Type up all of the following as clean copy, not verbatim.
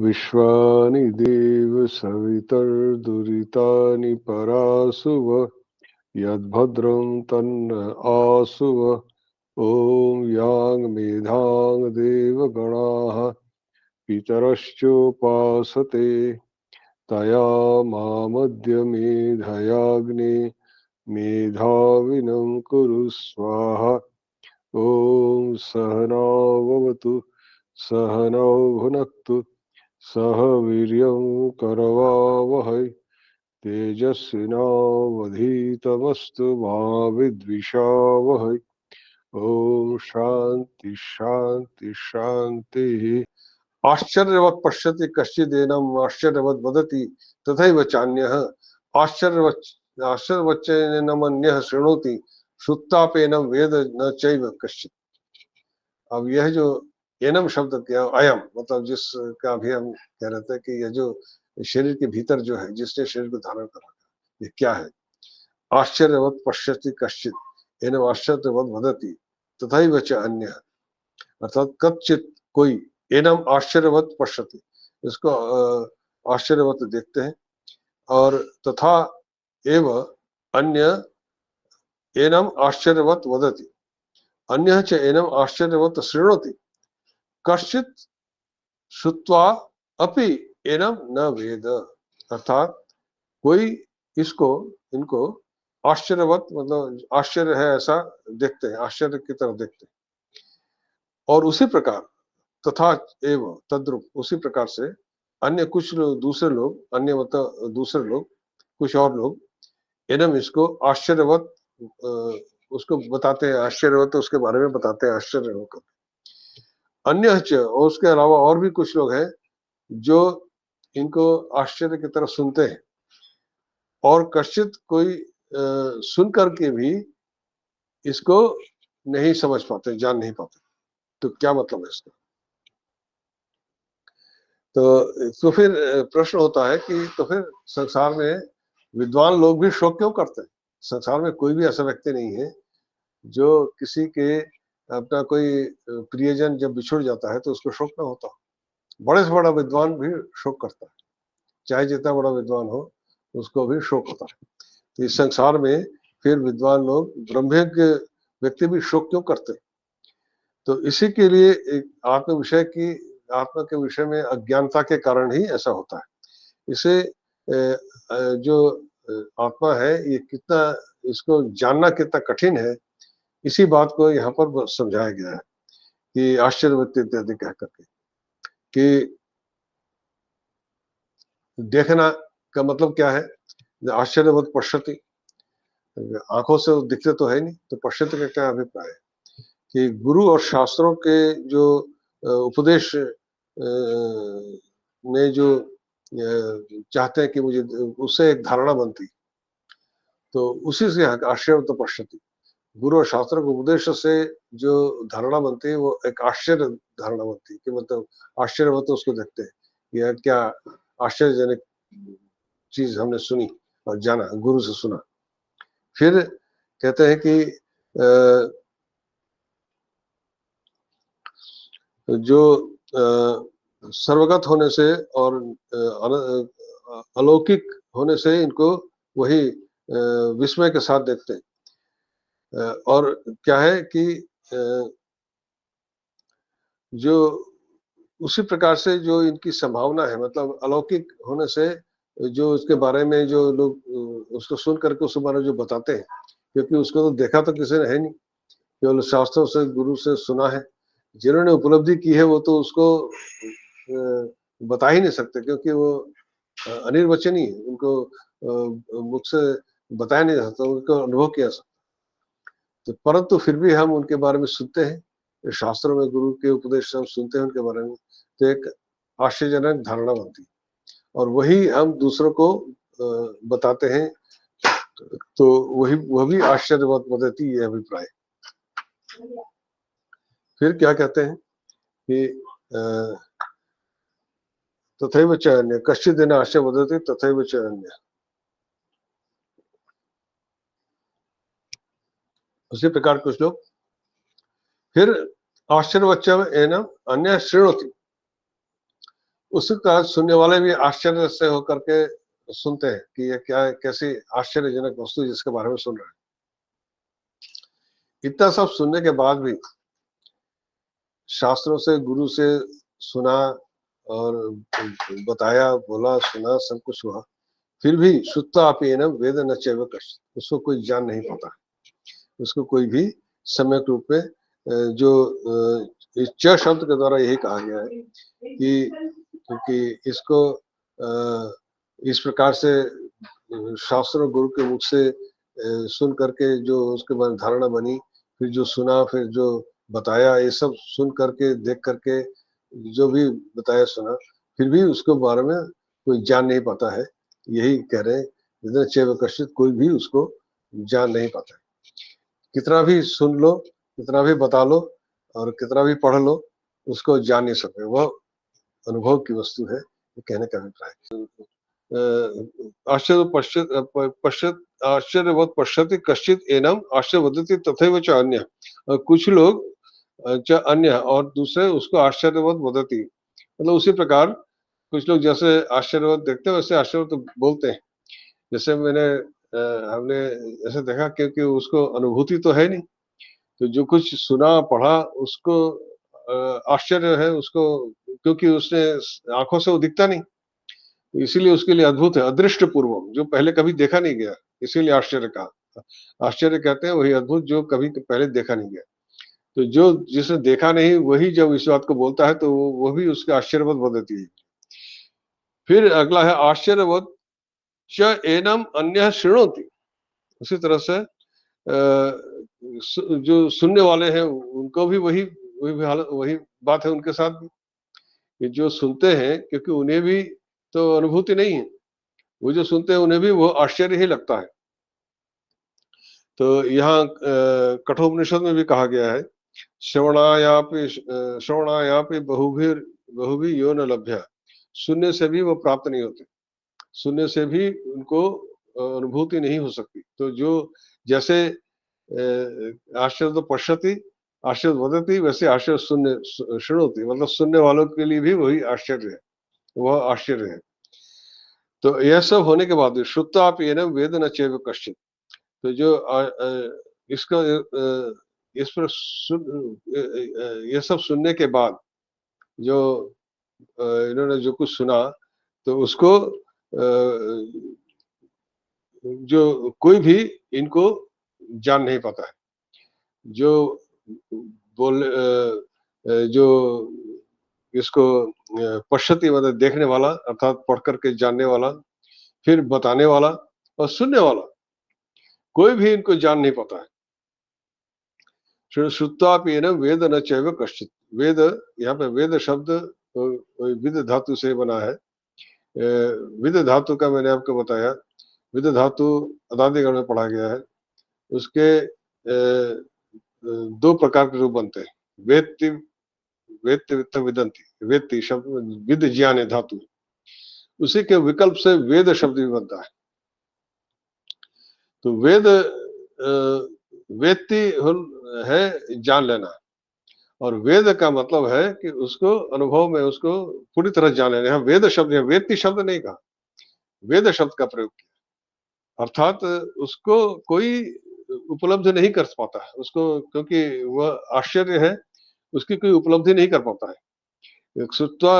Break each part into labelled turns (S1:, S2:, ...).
S1: विश्वानि देव सवितर्दुरितानि परासुव यद्भद्रं तन्न आसुव। ॐ यां मेधां देवगणाः पितरश्चोपासते तया मामद्य मेधयाग्ने मेधाविनं कुरु स्वाहा। ॐ सहनाववतु सहनौ भुनक्तु सह वीर्यं करवावहै तेजस्विनावधीतमस्तु मा विद्विषावहै। ओम शांति शांति शांति। आश्चर्यवत् पश्यति कश्चिदेनम् आश्चर्यवत् वदति तथैव चान्यः आश्चर्यवच्चैनमन्यः शृणोति श्रुत्वाप्येनं वेद न चैव कश्चित्। अब यह जो एनम शब्द क्या अयम मतलब जिसका भी हम कह रहे थे कि यह जो शरीर के भीतर जो है जिसने शरीर को धारण करा ये क्या है। आश्चर्यवत् पश्यति कश्चित् एनम आश्चर्यवत् वदति तथैव च अन्यः अर्थात कच्चित कोई एनम आश्चर्यवत् पश्यति इसको आश्चर्यवत् देखते हैं और तथा एव अन्य एनम आश्चर्यवत् वदति अन्य च एनम आश्चर्यवत् शृणोति कश्चित् श्रुत्वा अपि एनम न वेद। अर्थात कोई इसको इनको आश्चर्यवत् मतलब आश्चर्य है ऐसा देखते हैं आश्चर्य की तरफ देखते हैं और उसी प्रकार तथा एवं तद्रुप उसी प्रकार से अन्य कुछ लोग दूसरे लोग अन्य मतलब दूसरे लोग कुछ और लोग एनम इसको आश्चर्यवत उसको बताते हैं आश्चर्यवत उसके बारे में बताते हैं आश्चर्य होकर। अन्य और उसके अलावा और भी कुछ लोग हैं जो इनको आश्चर्य की तरफ सुनते हैं और कश्चित कोई सुन करके भी इसको नहीं समझ पाते जान नहीं पाते। तो क्या मतलब है इसका। तो फिर प्रश्न होता है कि तो फिर संसार में विद्वान लोग भी शोक क्यों करते हैं। संसार में कोई भी ऐसा व्यक्ति नहीं है जो किसी के अपना कोई प्रियजन जब बिछुड़ जाता है तो उसको शोक ना होता। बड़े से बड़ा विद्वान भी शोक करता है चाहे जितना बड़ा विद्वान हो उसको भी शोक होता है। तो इस संसार में फिर विद्वान लोग ब्रह्मज्ञ व्यक्ति भी शोक क्यों करते। तो इसी के लिए आत्म विषय की आत्मा के विषय में अज्ञानता के कारण ही ऐसा होता है। इसे जो आत्मा है ये कितना इसको जानना कितना कठिन है इसी बात को यहाँ पर समझाया गया है कि आश्चर्यवत इत्यादि कह करके कि देखना का मतलब क्या है। आश्चर्यवत पश्यति आंखों से दिखते तो है नहीं तो पश्यति का क्या अभिप्राय है कि गुरु और शास्त्रों के जो उपदेश में जो चाहते हैं कि मुझे उससे एक धारणा बनती तो उसी से आश्चर्य तो पश्यति गुरु और शास्त्र के उपदेश से जो धारणा बनती है वो एक आश्चर्य धारणा बनती है कि मतलब आश्चर्यवत उसको देखते हैं यह क्या आश्चर्यजनक चीज हमने सुनी और जाना गुरु से सुना। फिर कहते हैं कि जो सर्वगत होने से और अलौकिक होने से इनको वही विस्मय के साथ देखते हैं। और क्या है कि जो उसी प्रकार से जो इनकी संभावना है मतलब अलौकिक होने से जो उसके बारे में जो लोग उसको सुन करके उसके बारे में जो बताते हैं क्योंकि उसको तो देखा तो किसी ने है नहीं केवल शास्त्रों से गुरु से सुना है। जिन्होंने उपलब्धि की है वो तो उसको बता ही नहीं सकते क्योंकि वो अनिर्वचनीय उनको मुख से बताया नहीं जा सकता उनको अनुभव किया सकता। तो परंतु फिर भी हम उनके बारे में सुनते हैं शास्त्रों में गुरु के उपदेश हम सुनते हैं उनके बारे में तो एक आश्चर्यजनक धारणा बनती है और वही हम दूसरों को बताते हैं तो वह भी आश्चर्यवत वदति ये अभिप्राय। फिर क्या कहते हैं कि तथैव च अन्य कश्चिदेन आश्चर्य वदति तथैव च अन्य। उसी प्रकार कुछ लोग फिर आश्चर्यवच्च एनम अन्य शृणोति उसी तरह सुनने वाले भी आश्चर्य से होकर के सुनते हैं कि ये क्या है, कैसी आश्चर्यजनक वस्तु जिसके बारे में सुन रहे हैं। इतना सब सुनने के बाद भी शास्त्रों से, गुरु से सुना और बताया, बोला, सुना, सब कुछ हुआ, फिर भी शुत्तापेनम वेद न चैव कश्चित्, उसको कोई जान नहीं पाता, उसको कोई भी सम्यक रूप में जो इस च शब्द के द्वारा यही कहा गया है कि क्योंकि इसको इस प्रकार से शास्त्र गुरु के मुख से सुन करके जो उसके बाद धारणा बनी, फिर जो सुना, फिर जो बताया, ये सब सुन करके, देख करके, जो भी बताया सुना, फिर भी उसके बारे में कोई जान नहीं पाता है। यही कह रहे हैं चैव कश्चित्, कोई भी उसको जान नहीं पाता है। कितना भी सुन लो, कितना भी बता लो और कितना भी पढ़ लो, उसको जान नहीं सकते, वह अनुभव की वस्तु है, ये कहने का अभिप्राय। आश्चर्यवत् पश्यति कश्चित् एनम आश्चर्य वदति तथैव च अन्य, कुछ लोग च अन्य और दूसरे उसको आश्चर्यवत वदति, मतलब उसी प्रकार कुछ लोग जैसे आश्चर्यवत देखते हैं वैसे आश्चर्यवत बोलते हैं। जैसे हमने ऐसे देखा, क्योंकि उसको अनुभूति तो है नहीं, तो जो कुछ सुना पढ़ा उसको आश्चर्य है उसको, क्योंकि उसने आंखों से वो दिखता नहीं, इसीलिए उसके लिए अद्भुत है, अदृष्ट पूर्वम, जो पहले कभी देखा नहीं गया, इसीलिए आश्चर्य कहा। आश्चर्य कहते हैं वही अद्भुत जो कभी पहले देखा नहीं गया। तो जो जिसने देखा नहीं वही जब इस बात को बोलता है तो वो भी उसके आश्चर्यवत बदलती है। फिर अगला है आश्चर्यवत च एनम अन्य शृणोति, उसी तरह से जो सुनने वाले हैं उनको भी वही वही बात है उनके साथ भी, कि जो सुनते हैं क्योंकि उन्हें भी तो अनुभूति नहीं है, वो जो सुनते हैं उन्हें भी वो आश्चर्य ही लगता है। तो यहाँ कठोपनिषद में भी कहा गया है, श्रवणायापि बहुभी यो न लभ्य, सुनने से भी वो प्राप्त नहीं होते, सुनने से भी उनको अनुभूति नहीं हो सकती। तो जो जैसे आश्चर्य तो पश्यति, आश्चर्य वदति, वैसे आश्चर्य शृणोति, मतलब सुनने वालों के लिए भी वही आश्चर्य है, वह आश्चर्य है। तो यह सब होने के बाद श्रुत्तापि एनम वेद न चैव कश्चित्, तो जो इसका इस पर ये सब सुनने के बाद जो इन्होंने जो कुछ सुना तो उसको जो कोई भी इनको जान नहीं पाता है। जो बोल जो इसको पश्यति मतलब देखने वाला, अर्थात पढ़ करके जानने वाला, फिर बताने वाला और सुनने वाला, कोई भी इनको जान नहीं पाता है। श्रुत्वापि वेद न चैव कश्चित्, वेद यहाँ पे वेद शब्द विद धातु से बना है। विद धातु का मैंने आपको बताया, विद धातु अदादिगण में पढ़ा गया है, उसके दो प्रकार के रूप बनते हैं, वेत्ति वेत्ति वित्त विदंती, वेत्ति शब्द विद ज्ञान धातु, उसी के विकल्प से वेद शब्द भी बनता है। तो वेद वेत्ति है जान लेना, और वेद का मतलब है कि उसको अनुभव में उसको पूरी तरह जान लेना। यहाँ वेद शब्द है, वेत्ति शब्द नहीं कहा, वेद शब्द का प्रयोग किया, अर्थात उसको कोई उपलब्ध नहीं कर पाता है उसको, क्योंकि वह आश्चर्य है, उसकी कोई उपलब्धि नहीं कर पाता है। श्रुत्वा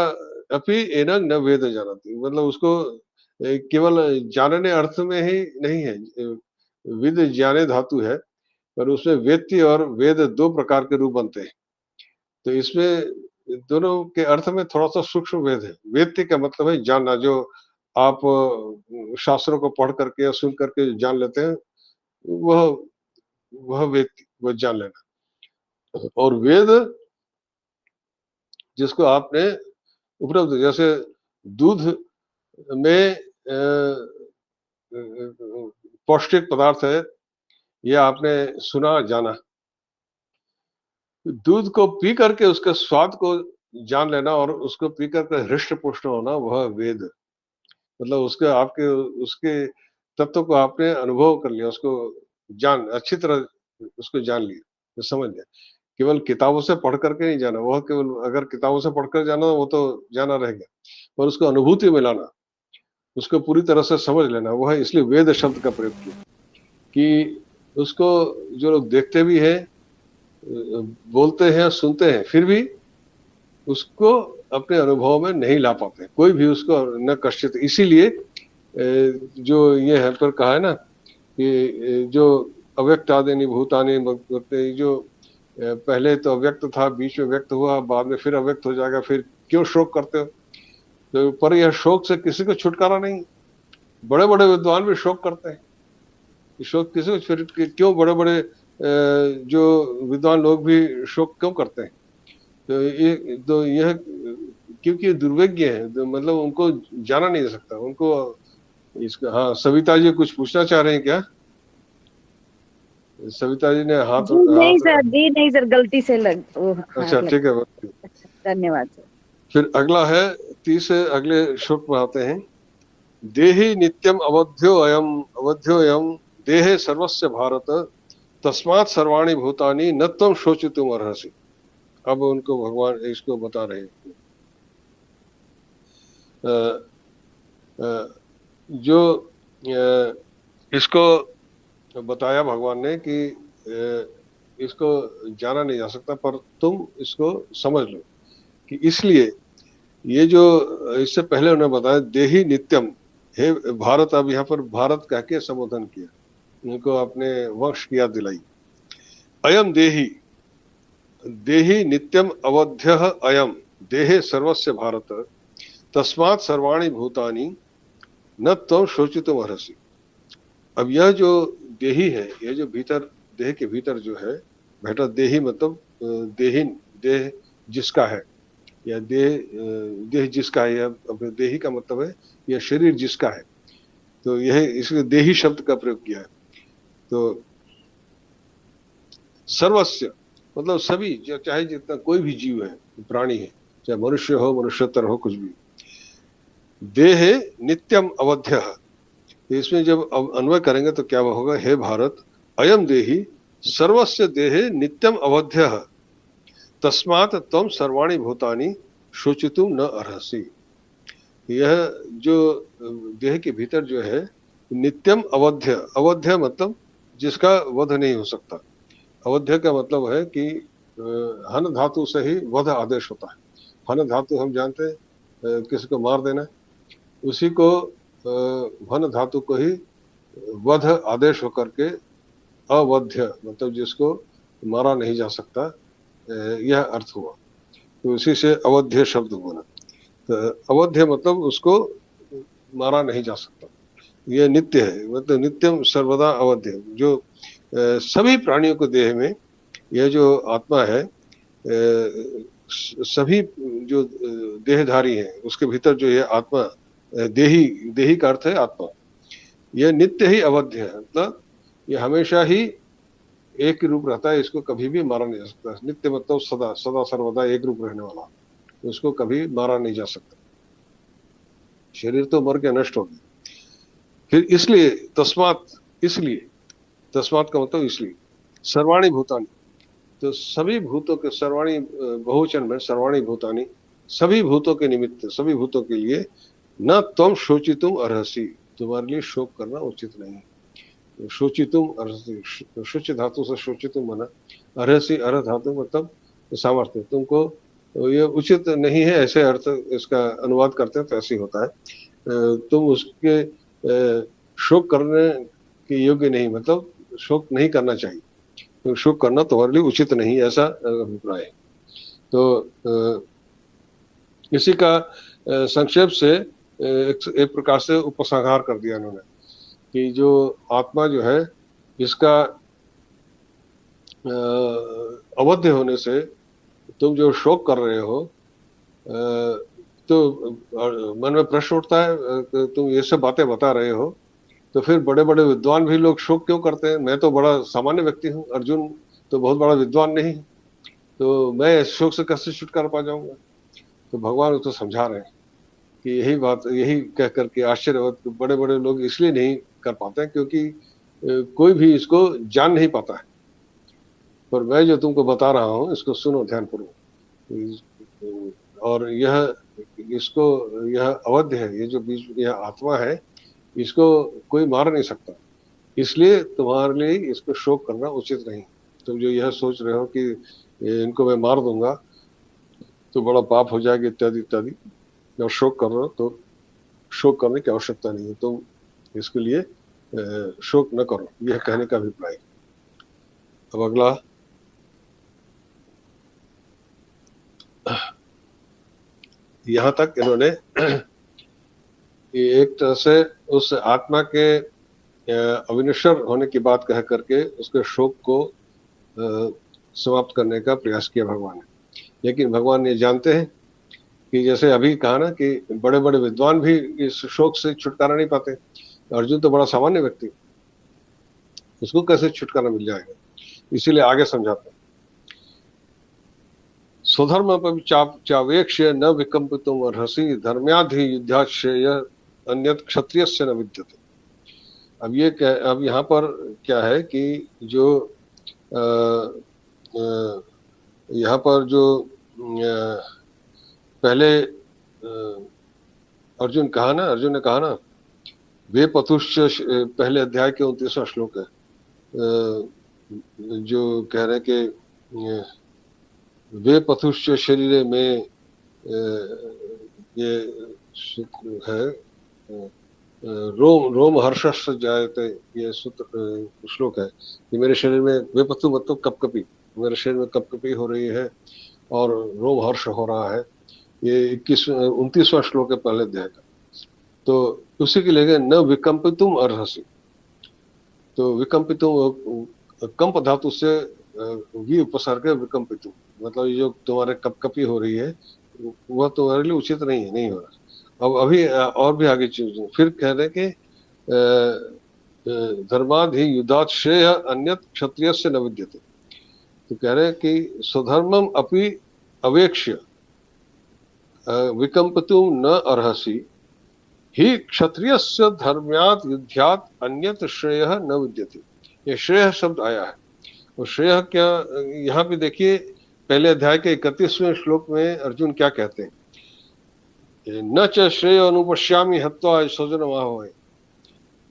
S1: अपि एनं न वेद जानति, मतलब उसको केवल जानने अर्थ में ही नहीं है, विद ज्ञाने धातु है, पर उसमें वेत्ति और वेद दो प्रकार के रूप बनते हैं। तो इसमें दोनों के अर्थ में थोड़ा सा सूक्ष्म भेद है। वेत्ति का मतलब है जानना, जो आप शास्त्रों को पढ़ करके या सुन करके जान लेते हैं, वह वेत्ति, वह जान लेना। और वेद जिसको आपने उपलब्ध, जैसे दूध में पौष्टिक पदार्थ है, यह आपने सुना जाना, दूध को पी करके उसके स्वाद को जान लेना और उसको पी करके हृष्ट पुष्ट होना, वह वेद, मतलब उसके आपके उसके तत्व को आपने अनुभव कर लिया, उसको जान अच्छी तरह उसको जान लिया, तो समझ लिया। केवल किताबों से पढ़ करके नहीं जाना, वह केवल अगर किताबों से पढ़कर जाना वो तो जाना रह गया, पर उसको अनुभूति में लाना, उसको पूरी तरह से समझ लेना, वह है इसलिए वेद शब्द का प्रयोग किया कि उसको जो लोग देखते भी हैं, बोलते हैं, सुनते हैं, फिर भी उसको अपने अनुभव में नहीं ला पाते, कोई भी उसको न कष्टित। इसीलिए जो ये है पर कहा है ना कि जो अव्यक्त आदि भूतानि बोलते, जो पहले तो अव्यक्त था, बीच में व्यक्त हुआ, बाद में फिर अव्यक्त हो जाएगा, फिर क्यों शोक करते हो? तो पर यह शोक से किसी को छुटकारा नहीं। बड़े बड़े विद्वान भी शोक करते हैं, शोक किसी को फिर क्यों? बड़े बड़े जो विद्वान लोग भी शोक क्यों करते हैं? तो यह क्योंकि दुर्भाग्य है, तो मतलब उनको जाना नहीं जा सकता उनको इसका। हाँ, सविता जी कुछ पूछना चाह रहे हैं क्या? सविता जी ने हाथ
S2: नहीं सर, जी नहीं सर, गलती से
S1: अच्छा ठीक है।
S2: धन्यवाद सर।
S1: फिर अगला है 30 अगले श्लोक में आते हैं, देहि नित्यम अवध्योयम देहे सर्वस्य भारत तस्मात् सर्वाणि भूतानि न त्वं शोचितुम अर्हसि। अब उनको भगवान इसको बता रहे हैं, जो इसको बताया भगवान ने कि इसको जाना नहीं जा सकता, पर तुम इसको समझ लो कि इसलिए ये जो इससे पहले उन्होंने बताया देहि नित्यम, हे भारत, अब यहाँ पर भारत कह के संबोधन किया, उनको अपने वंश की याद दिलाई। अयम देहि, देहि नित्यम अवध्य अयम देहे सर्वस्य भारत तस्मात् सर्वाणि भूतानि न त्वं शोचितुम अर्हसि। अब यह जो देही है, यह जो भीतर, देह के भीतर जो है बैठा, देही मतलब देहीन, देह जिसका है, या देह जिसका है, या अपने देही का मतलब है यह शरीर जिसका है, तो यह इसलिए देही शब्द का प्रयोग किया है। तो सर्वस्य मतलब सभी, चाहे जितना कोई भी जीव है, प्राणी है, चाहे मनुष्य हो, मनुष्योत्तर हो, कुछ भी। देह नित्यम अवध्य, इसमें जब अन्वय करेंगे तो क्या होगा, हे भारत, अयम देहि सर्वस्य देहे नित्यम अवध्य तस्मात् त्वं सर्वाणि भूतानि शोचितुम न अर्हसि। यह जो देह के भीतर जो है नित्यम अवध्य, अवध्य मतलब जिसका वध नहीं हो सकता। अवध्य का मतलब है कि हन धातु से ही वध आदेश होता है। हन धातु हम जानते हैं किसी को मार देना, उसी को हन धातु को ही वध आदेश होकर के अवध्य मतलब जिसको मारा नहीं जा सकता, यह अर्थ हुआ। तो इसी से अवध्य शब्द बना। तो अवध्य मतलब उसको मारा नहीं जा सकता, यह नित्य है, मतलब नित्यम सर्वदा अवध्य। जो सभी प्राणियों को देह में यह जो आत्मा है, सभी जो देहधारी है उसके भीतर जो ये आत्मा, देही, देही का अर्थ है आत्मा, यह नित्य ही अवध्य है, मतलब यह हमेशा ही एक रूप रहता है, इसको कभी भी मारा नहीं जा सकता। नित्य मतलब सदा, सदा सर्वदा एक रूप रहने वाला, उसको कभी मारा नहीं जा सकता। शरीर तो मर के नष्ट हो गया। फिर इसलिए तस्मात्, इसलिए तस्मात् का मतलब इसलिए, सर्वाणि भूतानि, तो सभी भूतों के, सर्वाणि बहुवचन में सर्वाणि भूतानि, सभी भूतों के निमित्त, सभी भूतों के लिए, न त्वं शोचितुम अर्हसि, तुम्हारे लिए शोक करना उचित नहीं। शोचितुम अर्हसि, शुच धातु से शोचितुम बना, अर्हसि अर्ह धातु मतलब सामर्थ्य, तुमको ये उचित नहीं है, ऐसे अर्थ इसका अनुवाद करते हैं तो ऐसे होता है, तुम उसके शोक करने के योग्य नहीं, मतलब शोक नहीं करना चाहिए, तो शोक करना तुम्हारे लिए उचित नहीं, ऐसा अभिप्राय है। तो इसी का संक्षेप से एक प्रकार से उपसंहार कर दिया उन्होंने कि जो आत्मा जो है इसका अवध्य होने से तुम जो शोक कर रहे हो, तो मन में प्रश्न उठता है, तुम ये सब बातें बता रहे हो तो फिर बड़े बड़े विद्वान भी लोग शोक क्यों करते हैं? मैं तो बड़ा सामान्य व्यक्ति हूँ, अर्जुन तो बहुत बड़ा विद्वान नहीं, तो मैं शोक से कैसे छुटकारा पा जाऊंगा? तो भगवान उसको समझा रहे हैं कि यही बात, यही कह करके आश्चर्य, बड़े बड़े लोग इसलिए नहीं कर पाते हैं क्योंकि कोई भी इसको जान नहीं पाता है। पर मैं जो तुमको बता रहा हूं इसको सुनो ध्यानपूर्वक। और यह अवध्य है, ये जो बीच यह आत्मा है, इसको कोई मार नहीं सकता, इसलिए तुम्हारे लिए इसको शोक करना उचित नहीं। तुम जो यह सोच रहे हो कि इनको मैं मार दूंगा तो बड़ा पाप हो जाएगा इत्यादि इत्यादि, और शोक कर रहे हो तो शोक करने की आवश्यकता नहीं है, तुम इसके लिए शोक न करो, यह कहने का अभिप्राय। अब अगला, यहां तक इन्होंने एक तरह से उस आत्मा के अविनश्वर होने की बात कह करके उसके शोक को समाप्त करने का प्रयास किया भगवान ने। लेकिन भगवान ये जानते हैं कि जैसे अभी कहा ना कि बड़े बड़े विद्वान भी इस शोक से छुटकारा नहीं पाते। अर्जुन तो बड़ा सामान्य व्यक्ति, उसको कैसे छुटकारा मिल जाएगा, इसीलिए आगे समझाते हैं। स्वधर्म चावेक्ष्य न विकम्पितुम अर्हसि धर्म्याधि युद्धाश्रय अन्यत क्षत्रियस्य न विद्यते। अब यहाँ पर क्या है कि जो यहाँ पर जो पहले अर्जुन ने कहा ना वे पथुश्च, पहले अध्याय के 29वां श्लोक है, जो कह रहे कि वे पथुश्च शरीर में, ये है रोम हर्षस्य जायते, ये सूत्र श्लोक है कि मेरे शरीर में वे पथु मतलब कपकपी, मेरे शरीर में कपकपी हो रही है और रोम हर्ष हो रहा है। ये 29वां श्लोक है पहले अध्याय का। तो उसी के लिए न विकम्पितुम अर्हसि, तो विकम्पितुम कंप धातु से वी उपसर्ग विकम्पितुम, मतलब ये जो तुम्हारे कपकपी हो रही है वह तुम्हारे लिए उचित नहीं हो रहा। अब अभी और भी आगे चीज फिर कह रहे कि धर्माधि युद्धात् श्रेय अन्यत क्षत्रिय से न विद्यते। तो कह रहे कि स्वधर्मम अपि अवेक्ष्य विकम्पितुम न अर्हसि ही क्षत्रियस्य धर्म्यात् युद्धात् अन्यत श्रेय न विद्यते। ये श्रेय शब्द आया है, और श्रेय क्या, यहाँ पे देखिए पहले अध्याय के 31वें श्लोक में अर्जुन क्या कहते हैं, न च श्रेय अनुपश्यामि हत्वा स्वजनमाहवे।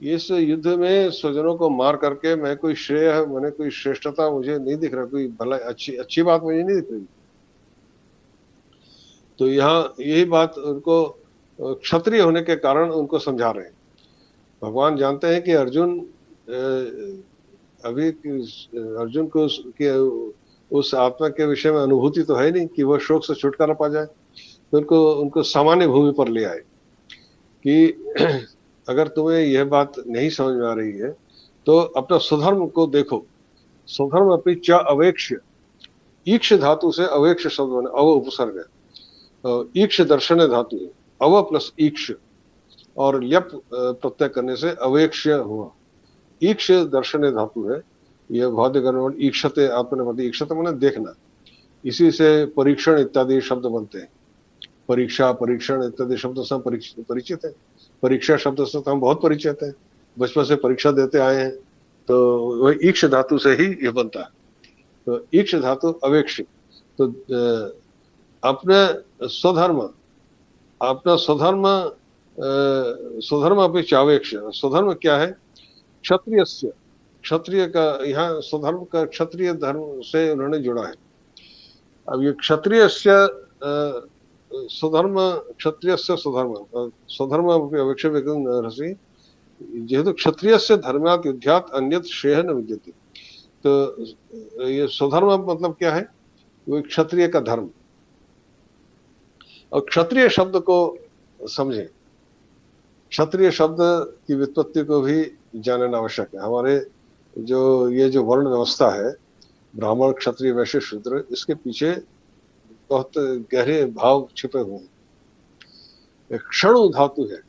S1: इस युद्ध में स्वजनों को मार करके मैं कोई श्रेय, मैंने कोई श्रेष्ठता मुझे नहीं दिख रहा, कोई भला अच्छी बात मुझे नहीं दिख रही। तो यहाँ यही बात उनको क्षत्रिय होने के कारण उनको समझा रहे हैं। भगवान जानते हैं कि अर्जुन अभी अर्जुन को उस आत्मा के विषय में अनुभूति तो है नहीं कि वह शोक से छुटकारा पा जाए, तो उनको सामान्य भूमि पर ले आए कि अगर तुम्हें यह बात नहीं समझ में आ रही है तो अपना स्वधर्म को देखो। स्वधर्म अपनी च अवेक्ष्य, ईक्ष धातु से अवेक्ष शब्द बने, अव उपसर्ग है, ईक्ष दर्शन धातु है, अव प्लस ईक्ष और ल्यप प्रत्यय करने से अवेक्ष्य हुआ। ईक्ष दर्शन धातु है, यह भौतिक ईक्षते आत्मनेपति, ईक्षते माने देखना, इसी से परीक्षण इत्यादि शब्द बनते हैं। परीक्षा, परीक्षण इत्यादि शब्द से हम परिचित है। परीक्षा शब्द से तो हम बहुत परिचित हैं, बचपन से परीक्षा देते आए हैं, तो वह ईक्ष धातु से ही यह बनता है। तो ईक्ष धातु अवेक्ष, तो अपने स्वधर्म, अपना स्वधर्म अपनी चावेक्ष। स्वधर्म क्या है, क्षत्रियस्य, क्षत्रिय का, यहाँ स्वधर्म का क्षत्रिय धर्म से उन्होंने जोड़ा है। अब ये क्षत्रियस्य स्वधर्म, क्षत्रियस्य स्वधर्म, स्वधर्म अपेक्षा रसी जेहेतु क्षत्रियस्य धर्मात् युद्धात् अन्यत श्रेय न विद्यते। तो ये स्वधर्म मतलब क्या है, वो क्षत्रिय का धर्म। और क्षत्रिय शब्द को समझे, क्षत्रिय शब्द की व्युत्पत्ति को भी जानना आवश्यक है। हमारे ये जो वर्ण व्यवस्था है, ब्राह्मण क्षत्रिय वैश्य शूद्र, इसके पीछे बहुत गहरे भाव छिपे हुए हैं। क्षणु धातु है,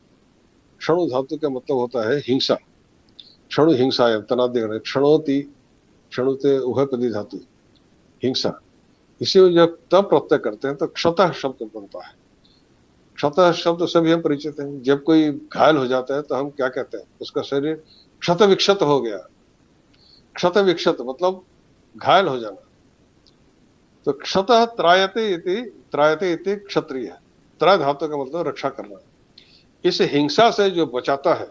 S1: क्षणु धातु का मतलब होता है हिंसा, क्षणु हिंसा है, तनादि क्षणोति, क्षणुते उभयपदी धातु हिंसा। इसी में जब तब प्रत्यय करते हैं तो क्षतः शब्द बनता है। क्षतः शब्द से भी हम परिचित हैं। जब कोई घायल हो जाता है तो हम क्या कहते हैं, उसका शरीर क्षत विक्षत हो गया। क्षत विक्षत मतलब घायल हो जाना, तो क्षतः त्रायते इति क्षत्रिय। त्रय धातु का मतलब रक्षा करना। इस हिंसा से जो बचाता है,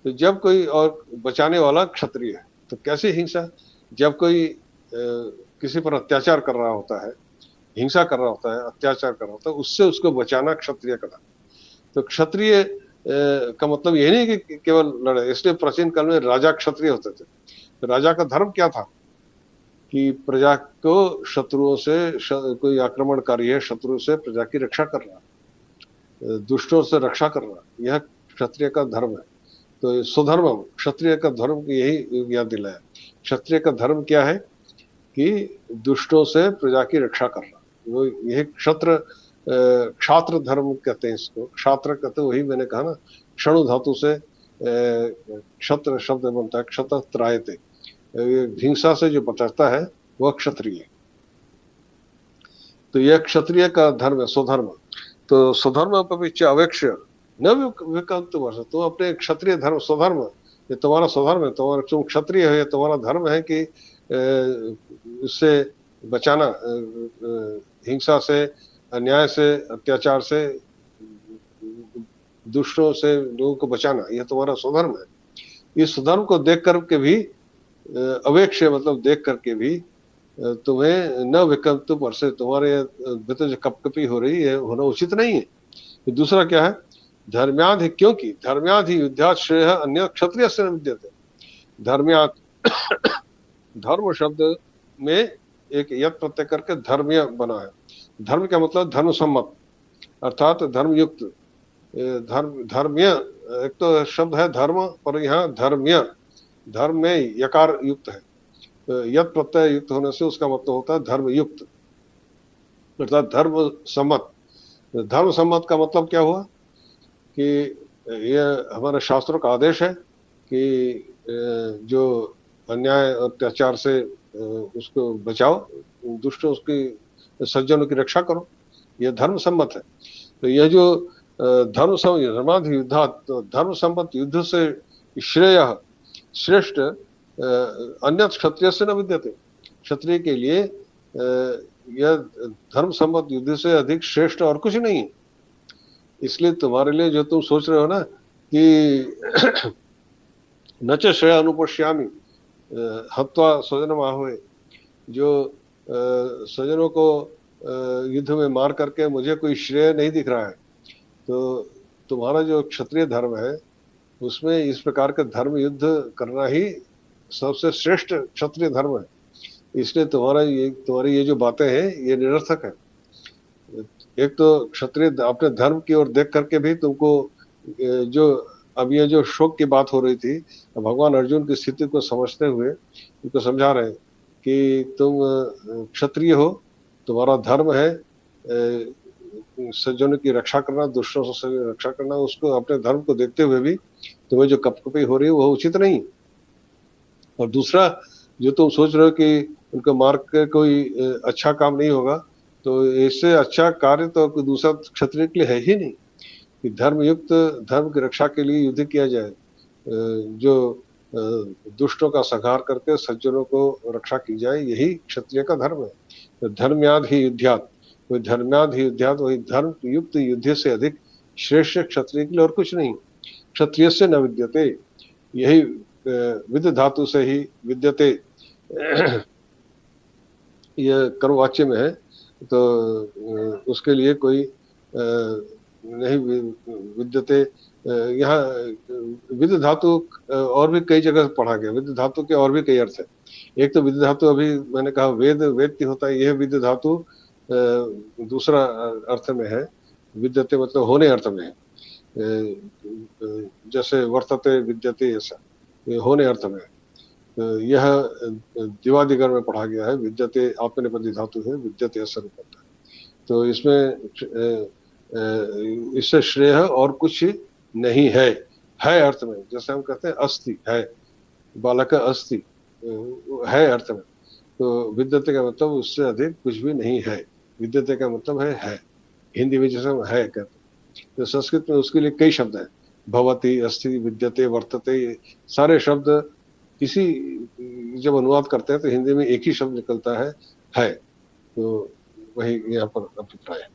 S1: तो जब कोई और बचाने वाला क्षत्रिय है। तो कैसी हिंसा? जब कोई किसी पर अत्याचार कर रहा होता है, हिंसा कर रहा होता है, अत्याचार कर रहा होता है, उससे उसको बचाना क्षत्रिय का। तो क्षत्रिय का मतलब यही नहीं कि केवल लड़े। इसलिए प्राचीन काल में राजा क्षत्रिय होते थे। तो राजा का धर्म क्या था कि प्रजा को शत्रुओं से, कोई आक्रमणकारी है, शत्रु से प्रजा की रक्षा करना, दुष्टों से रक्षा करना, यह क्षत्रिय का धर्म है। तो स्वधर्मम, क्षत्रिय का धर्म की यही याद दिलाया। क्षत्रिय का धर्म क्या है कि दुष्टों से प्रजा की रक्षा करना। वो यही क्षात्र धर्म कहते हैं इसको। क्षात्र कहते वही मैंने कहा ना, क्षणु धातु से क्षत्र शब्द बनता है। क्षत त्रायते, हिंसा से जो बचाता है वह क्षत्रिय। तो यह क्षत्रिय का धर्म है, स्वधर्म। तो स्वधर्म पविच्च अवेक्ष्य न विकल्प वर्ष। तुम अपने क्षत्रिय धर्म, स्वधर्म, ये तुम्हारा स्वधर्म है, तुम्हारा, तुम क्षत्रिय है, तुम्हारा धर्म है कि इससे बचाना, हिंसा से, अन्याय से, अत्याचार से, दुष्टों से लोगों को बचाना, यह तुम्हारा स्वधर्म है। इस स्वधर्म को देख करके भी अवेक्ष मतलब देख करके भी तुम्हें न विकल्प वर्षे, तुम्हारे भीतर जो कपकपी हो रही है, होना उचित नहीं है। दूसरा क्या है? धर्म्याधि, क्योंकि धर्म्याधि युद्धात् श्रेय अन्य क्षत्रिय से विद्यते। धर्म्यात्, धर्म शब्द में एक यत् प्रत्यय करके धर्म्य बना है। धर्म का मतलब धर्म सम्मत, अर्थात धर्मयुक्त। धर्म्य एक तो शब्द है धर्म, और यहाँ धर्म्य, धर्म में यकार युक्त है। यत् प्रत्यय युक्त होने से उसका मतलब होता है धर्मयुक्त, अर्थात धर्म सम्मत। धर्म सम्मत का मतलब क्या हुआ कि यह हमारे शास्त्रों का आदेश है कि जो अन्याय अत्याचार से उसको बचाओ, दुष्ट उसकी, सज्जनों की रक्षा करो, यह धर्म सम्मत है। तो यह जो धर्माधि युद्धा, तो धर्म सम्मत युद्ध से श्रेय, श्रेष्ठ अन्य क्षत्रिय से न विद्यते। क्षत्रिय के लिए यह धर्म सम्मत युद्ध से अधिक श्रेष्ठ और कुछ नहीं है। इसलिए तुम्हारे लिए जो तुम सोच रहे हो ना कि न च श्रेय अनुपश्यामि हत्वा स्वजनम आहुए, जो स्वजनों को युद्ध में मार करके मुझे कोई श्रेय नहीं दिख रहा है, तो तुम्हारा जो क्षत्रिय धर्म है उसमें इस प्रकार का धर्म युद्ध करना ही सबसे श्रेष्ठ क्षत्रिय धर्म है। इसलिए तुम्हारी ये जो बातें हैं ये निरर्थक है। एक तो क्षत्रिय अपने धर्म की ओर देख करके भी तुमको जो अब ये जो शोक की बात हो रही थी, भगवान अर्जुन की स्थिति को समझते हुए उनको समझा रहे हैं कि तुम क्षत्रिय हो, तुम्हारा धर्म है सज्जनों की रक्षा करना, दुष्टों से रक्षा करना। उसको अपने धर्म को देखते हुए भी तुम्हें जो कपकपी हो रही है वह उचित नहीं। और दूसरा, जो तुम सोच रहे हो कि उनको मार के कोई अच्छा काम नहीं होगा, तो इससे अच्छा कार्य तो कोई दूसरा क्षत्रिय के लिए है ही नहीं कि धर्मयुक्त, धर्म की रक्षा के लिए युद्ध किया जाए, जो दुष्टों का संहार करके सज्जनों को रक्षा की जाए, यही क्षत्रिय का धर्म है। तो धर्म्याद ही युद्धात, वही धर्म्याद ही युद्धात, वही धर्म युक्त युद्ध से अधिक श्रेष्ठ क्षत्रिय के लिए और कुछ नहीं। क्षत्रिय से न विद्यते, यही विद धातु से ही विद्यते यह कर्मवाच्य में है, तो उसके लिए कोई नहीं विद्यते। यहाँ विद धातु और भी कई जगह पढ़ा गया। विद धातु के और भी कई अर्थ है। एक तो विद धातु अभी मैंने कहा वेद, वेत्ति होता है, यह विद धातु दूसरा अर्थ में है। विद्यते मतलब होने अर्थ में है, जैसे वर्तते विद्यते, ऐसा होने अर्थ में। यह दिवादिगर में पढ़ा गया है। विद्यते आत्मनेपदी धातु है, विद्यते ऐसा रूप होता है। तो इसमें इससे श्रेय और कुछ नहीं है, है अर्थ में। जैसे हम कहते हैं अस्थि है, बालक अस्थि है अर्थ में। तो विद्यते का मतलब उससे अधिक कुछ भी नहीं है। विद्यते का मतलब है। हिंदी में जैसे है कहते हैं, तो संस्कृत में उसके लिए कई शब्द हैं। भवति, अस्थि, विद्यते, वर्तते, सारे शब्द इसी, जब अनुवाद करते हैं तो हिंदी में एक ही शब्द निकलता है। तो वही यहाँ पर अभिप्राय है।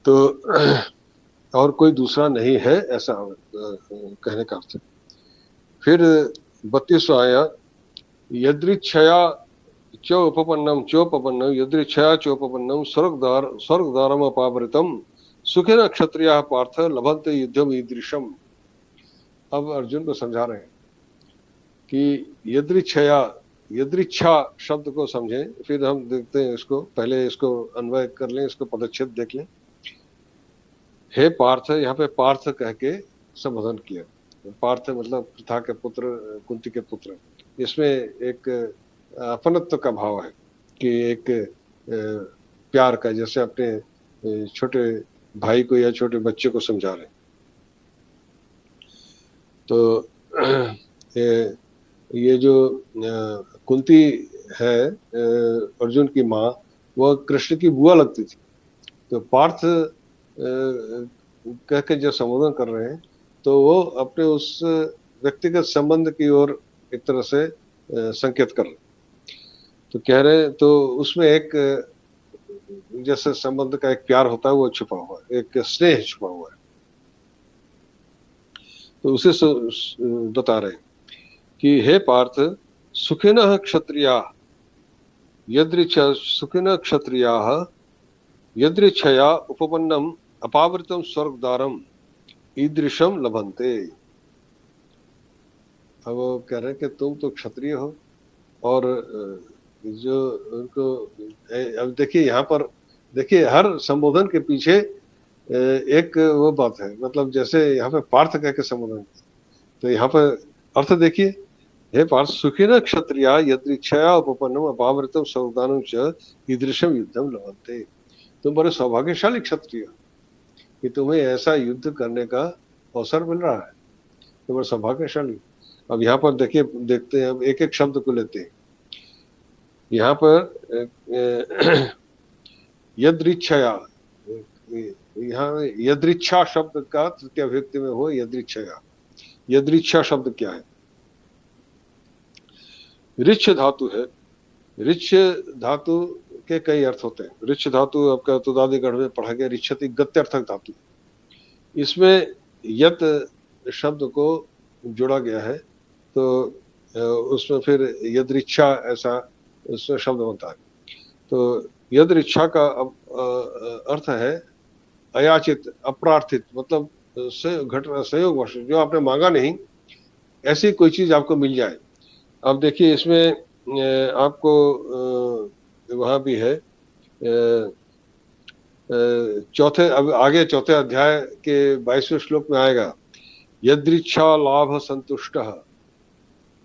S1: तो और कोई दूसरा नहीं है, ऐसा कहने का अर्थ है। फिर 32वां आया, यदृच्छया चोपपन्नम यदृच्छया चोपपन्नम स्वर्गद्वारम अपावृतम सुखेन क्षत्रियाः पार्थ लभन्ते युद्धम ईदृशम। अब अर्जुन को समझा रहे हैं कि यदृच्छा शब्द को समझें, फिर हम देखते हैं इसको, पहले इसको अन्वय कर लें, इसको पदच्छेद देख लें। हे पार्थ, यहाँ पे पार्थ कह के संबोधन किया। पार्थ मतलब पृथा के पुत्र, कुंती के पुत्र। इसमें एक अपनत्व का भाव है कि एक प्यार का, जैसे अपने छोटे भाई को या छोटे बच्चे को समझा रहे। तो ये जो कुंती है अर्जुन की माँ, वह कृष्ण की बुआ लगती थी। तो पार्थ कह के जो संबोधन कर रहे हैं, तो वो अपने उस व्यक्तिगत संबंध की ओर एक तरह से संकेत कर रहे। तो कह रहे हैं, तो उसमें एक जैसे संबंध का एक प्यार होता है, वो छुपा हुआ है, एक स्नेह छुपा हुआ है। तो उसे बता रहे कि हे पार्थ, सुखिनः क्षत्रियाः यदृच्छया उपपन्नम अपावृतम स्वर्गद्वारम ईदृशम लभन्ते। अब वो कह रहे हैं कि तुम तो क्षत्रिय हो, और जो उनको, अब देखिए यहाँ पर देखिए हर संबोधन के पीछे एक वो बात है, मतलब जैसे यहाँ पे पार्थ कह के संबोधन, तो यहाँ पर अर्थ देखिए, हे पार्थ, सुखिनः क्षत्रिया यदृच्छया उपपन्नम अपावृतम स्वर्गद्वारम च ईदृशम युद्धम लभन्ते। तुम बड़े सौभाग्यशाली क्षत्रिय कि तुम्हें ऐसा युद्ध करने का अवसर मिल रहा है, तुम बड़े सौभाग्यशाली। अब यहाँ पर देखिए, देखते हैं, अब एक एक शब्द को लेते हैं। यहाँ पर यदृच्छया, यहाँ यदृच्छा शब्द का तृतीय विभक्ति में हो यदृच्छया। यदृच्छा शब्द क्या है? ऋच्छ धातु है। ऋच्छ धातु के कई अर्थ होते हैं। ऋच्छ धातु आपका तुदादिगढ़ में पढ़ा गया, ऋच्छति गत्यर्थक धातु। इसमें यत शब्द को जोड़ा गया है, तो उसमें फिर यदृच्छा ऐसा उसमें शब्द बनता है। तो यदृच्छा का अर्थ है अयाचित, अप्रार्थित, मतलब घटना संयोगवश, जो आपने मांगा नहीं, ऐसी कोई चीज आपको मिल जाए। अब देखिए इसमें आपको वहां भी है चौथे, अब आगे चौथे अध्याय के 22वें श्लोक में आएगा, यदृच्छा लाभ संतुष्ट,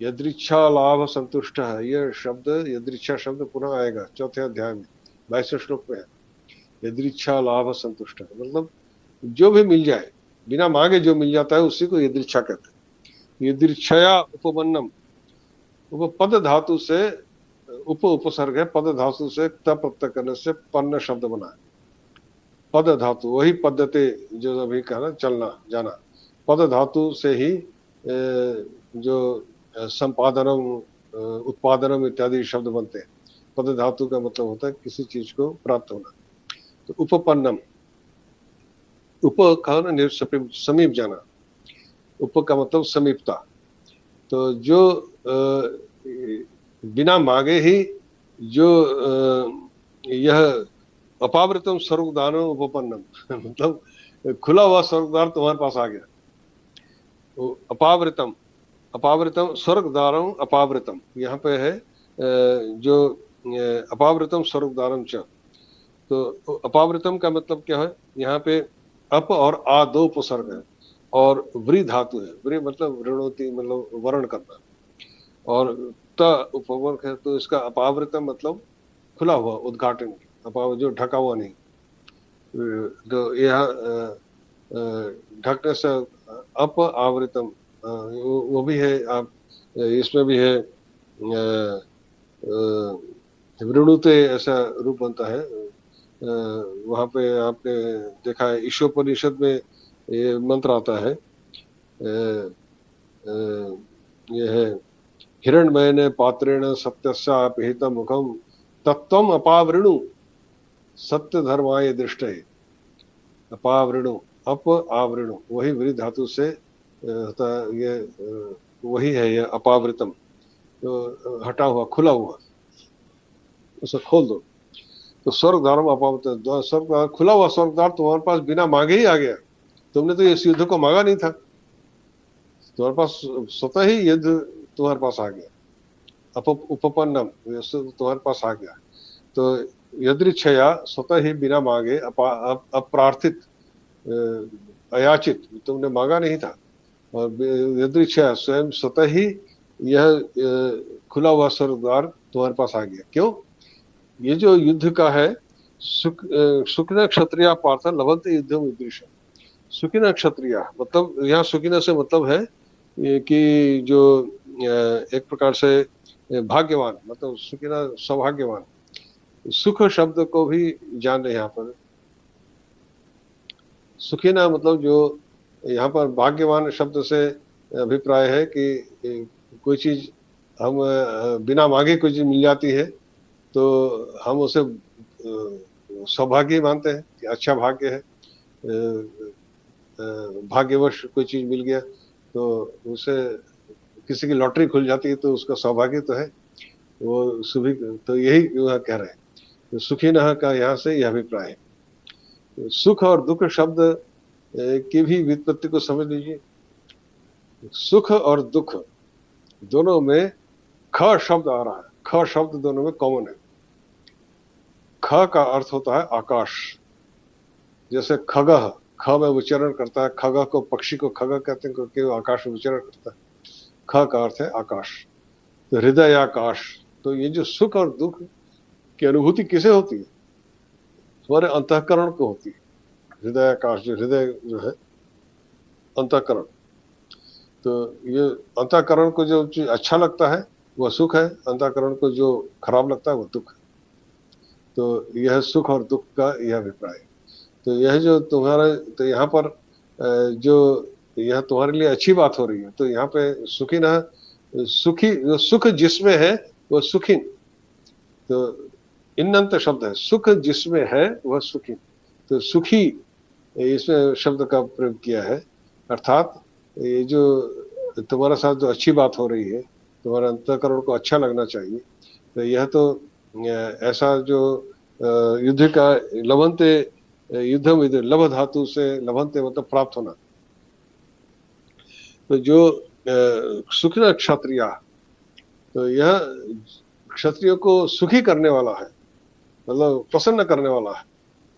S1: यदृच्छा लाभ संतुष्ट। यह शब्द, यदृच्छा शब्द पुनः आएगा चौथे अध्याय में 22वें श्लोक में है। यदृच्छा लाभ संतुष्ट मतलब जो भी मिल जाए, बिना मांगे जो मिल जाता है, उसी को यदृच्छा कहते हैं। यदृच्छया उपपन्नम, पद धातु से उपसर्ग है, पद धातु से त प्रत्यय करने से पन्न शब्द बना है। पद धातु, वही पद्धति जो अभी कहा ना, चलना जाना, पद धातु से ही जो संपादनम, उत्पादनम इत्यादि शब्द बनते हैं। पद धातु का मतलब होता है किसी चीज को प्राप्त होना। तो उपपन्नम, उप कहा ना, समीप जाना, उप का मतलब समीपता। तो जो बिना मांगे ही जो यह अपावृतम स्वर्गद्वारम उपपन्नम मतलब खुला हुआ स्वर्गद्वार तुम्हारे पास आ गया। अपावृतम, अपावृतम स्वर्गद्वारम अपावृतम, यहाँ पे है जो अपावृतम स्वर्गद्वारम च। तो अपावृतम का मतलब क्या है? यहाँ पे अप और आ दो उपसर्ग है, और व्री धातु है। व्री मतलब ऋणोति, मतलब वर्ण करना, और त उपवर्ग है। तो इसका अपावृतम मतलब खुला हुआ, उद्घाटन, अपाव जो ढका हुआ नहीं। तो यह ढकने से अप आवृतम, वो भी है। आप इसमें भी है वृणुते, ऐसा रूप बनता है। वहां पे आपने देखा है, ईशोपनिषद में ये मंत्र आता है, ये है, हिरण्मयेन पात्रेण सत्यस्यापिहितं मुखं तत्वम अपावृणु सत्य धर्माय दृष्टे, अपावृणु अप आवृणु, वही वृद्ध धातु से ये वही है, ये अपावृतम, तो हटा हुआ, खुला हुआ, उसे खोल दो। तो स्वर्ग द्वार अपावृत, स्वर्ग द्वार खुला हुआ, स्वर्ग द्वार तुम्हारे पास बिना मांगे ही आ गया। तुमने तो इस युद्ध को मांगा नहीं था, तुम्हारे पास स्वतः ही युद्ध तुम्हारे पास आ गया, उपपन्नम, तुम्हारे पास आ गया। तो यदृच्छया, स्वतः ही बिना मांगे, अप्रार्थित, अयाचित, तुमने मांगा नहीं था, और यदृच्छया, स्वयं स्वतः ही यह खुला हुआ स्वर्ग द्वार तुम्हारे पास आ गया। क्यों? ये जो युद्ध का है, सुखिन क्षत्रिया पार्थ लभंत युद्धम ईदृशम। सुखिन क्षत्रिया मतलब, यहाँ सुखिन से मतलब है कि जो एक प्रकार से भाग्यवान, मतलब सुखिन सौभाग्यवान। सुख शब्द को भी जान रहे यहाँ पर। सुखिना मतलब जो यहाँ पर भाग्यवान शब्द से अभिप्राय है कि कोई चीज हम बिना मांगे कोई चीज मिल जाती है तो हम उसे सौभाग्य मानते हैं कि अच्छा भाग्य है। भाग्यवश कोई चीज मिल गया तो उसे, किसी की लॉटरी खुल जाती है तो उसका सौभाग्य तो है, वो सुभी, तो यही वह कह रहे हैं। तो सुखी न का यहाँ से यह अभिप्राय है। सुख और दुख शब्द की भी व्युत्पत्ति को समझ लीजिए। सुख और दुख दोनों में ख शब्द आ रहा है, ख शब्द दोनों में कॉमन है। ख का अर्थ होता है आकाश, जैसे खगह, ख में उच्चारण करता है, खगह को, पक्षी को खगह कहते हैं क्योंकि वो आकाश में उच्चारण करता है। ख का अर्थ है आकाश, तो हृदय आकाश। तो ये जो सुख और दुख की अनुभूति किसे होती है? तुम्हारे अंतःकरण को होती है। हृदय आकाश, जो हृदय जो है अंतःकरण, तो ये अंतःकरण को जो चीज अच्छा लगता है वह सुख है, अंतःकरण को जो खराब लगता है वह दुख है। तो यह सुख और दुख का यह अभिप्राय है। तो यह जो तुम्हारा, तो यहाँ पर जो यह तुम्हारे लिए अच्छी बात हो रही है, तो यहाँ पे सुखी न, सुखी, जो सुख जिसमें है वह सुखीन। तो इन्नंत शब्द है, सुख जिसमें है वह सुखी। तो सुखी इसमें शब्द का प्रयोग किया है, अर्थात ये जो तुम्हारे साथ जो अच्छी बात हो रही है, तुम्हारे अंतःकरण को अच्छा लगना चाहिए। तो यह तो ऐसा जो युद्ध का लभंते, युद्धम युद्ध, लभ धातु से लभंते मतलब प्राप्त होना। तो जो सुखिन क्षत्रिया, तो यह क्षत्रियो को सुखी करने वाला है, मतलब प्रसन्न करने वाला है।